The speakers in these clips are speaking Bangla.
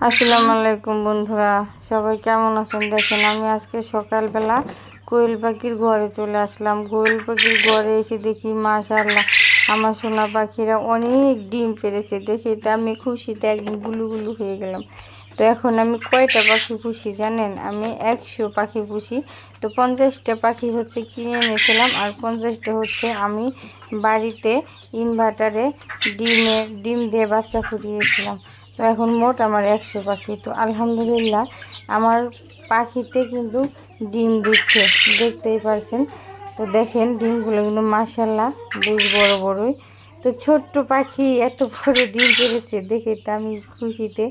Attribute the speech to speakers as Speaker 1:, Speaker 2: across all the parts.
Speaker 1: আসসালামু আলাইকুম বন্ধুরা, সবাই কেমন আছেন? দেখেন আমি আজকে সকালবেলা কোয়েল পাখির ঘরে চলে আসলাম। কোয়েল পাখির ঘরে এসে দেখি মাশাআল্লাহ আমার সোনা পাখিরা অনেক ডিম পেড়েছে। দেখে এটা আমি খুশিতে একদম গুলু গুলু হয়ে গেলাম। তো এখন আমি কয়টা পাখি পুষি জানেন? আমি 100 পাখি পুষি। তো 50টা পাখি হচ্ছে কিনে এনেছিলাম, আর 50টা হচ্ছে আমি বাড়িতে ইনভার্টারে ডিম দিয়ে বাচ্চা ফুটিয়েছিলাম। তো এখন মোট আমার 100 পাখি। তো আলহামদুলিল্লাহ আমার পাখিতে কিন্তু ডিম দিচ্ছে, দেখতেই পারছেন। তো দেখেন ডিমগুলো কিন্তু মাশাআল্লাহ বেশ বড় বড়ই। তো ছোট্ট পাখি এত বড় ডিম পেড়েছে দেখে তো আমি খুশিতে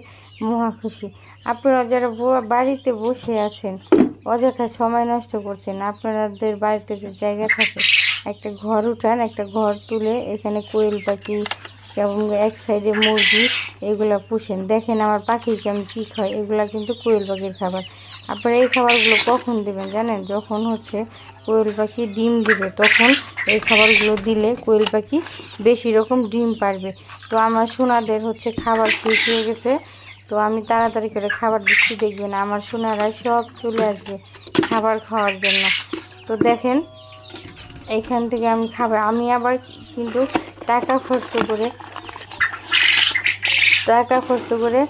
Speaker 1: মহা খুশি। আপনারা যারা বাড়িতে বসে আছেন, অযথা সময় নষ্ট করছেন, আপনাদের বাড়িতে যে জায়গা থাকে একটা ঘর উঠান, একটা ঘর তুলে এখানে কোয়েল পাখি এবং এক সাইডে মুরগি এগুলা পুষেন। দেখেন আমার পাখিকে আমি কী খাই, এগুলা কিন্তু কোয়েল পাখির খাবার। আপনারা এই খাবারগুলো কখন দেবেন জানেন? যখন হচ্ছে কোয়েল পাখি ডিম দিবে, তখন এই খাবারগুলো দিলে কোয়েল পাখি বেশি রকম ডিম পারবে। তো আমার সোনাদের হচ্ছে খাবার শেষ হয়ে গেছে, তো আমি তাড়াতাড়ি করে খাবার দিচ্ছি। দেখবেন আমার সোনারা সব চলে আসবে খাবার খাওয়ার জন্য। তো দেখেন এইখান থেকে আমি খাবার, আমি আবার কিন্তু টাকা খরচ করে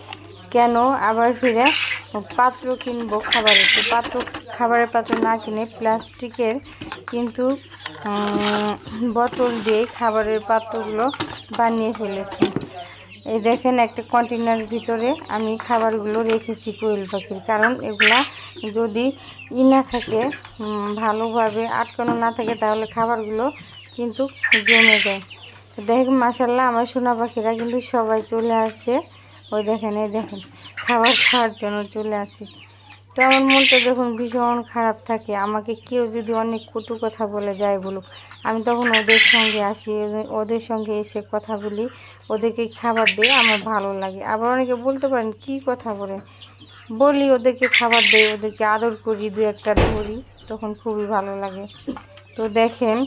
Speaker 1: কেন আবার ফিরে পাত্র কিনবো খাবারের। তো খাবারের পাত্র না কিনে প্লাস্টিকের কিন্তু বোতল দিয়ে খাবারের পাত্রগুলো বানিয়ে ফেলেছি। এই দেখেন একটা কন্টেনার ভিতরে আমি খাবারগুলো রেখেছি কোয়েল পাখির, কারণ এগুলা যদি না থাকে, ভালোভাবে আটকানো না থাকে, তাহলে খাবারগুলো কিন্তু জমে যায়। তো দেখেন মাশাআল্লাহ আমার সোনা পাখিরা কিন্তু সবাই চলে আসছে। ওই দেখেন, এই দেখেন খাবার খাওয়ার জন্য চলে আসি। তো আমার মনটা যখন ভীষণ খারাপ থাকে, আমাকে কেউ যদি অনেক কটু কথা বলে যায় বলুক, আমি তখন ওদের সঙ্গে আসি, ওদের সঙ্গে এসে কথা বলি, ওদেরকে খাবার দিই, আমার ভালো লাগে। আবার অনেকে বলতে পারেন কী কথা বলি, ওদেরকে খাবার দিই, ওদেরকে আদর করি, দু একটা ধরি, তখন খুবই ভালো লাগে। তো দেখেন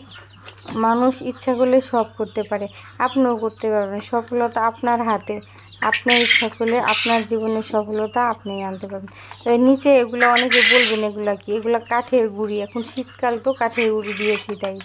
Speaker 1: মানুষ ইচ্ছা করলে সব করতে পারে, আপনিও করতে পারবেন। সফলতা আপনার হাতে, আপনার ইচ্ছা করলে আপনার জীবনের সফলতা আপনিই আনতে পারবেন। তো নিচে এগুলো অনেকে বলবেন এগুলা কি, এগুলা কাঠের গুঁড়ি, এখন শীতকাল তো কাঠের গুঁড়ি দিয়েছি তাই।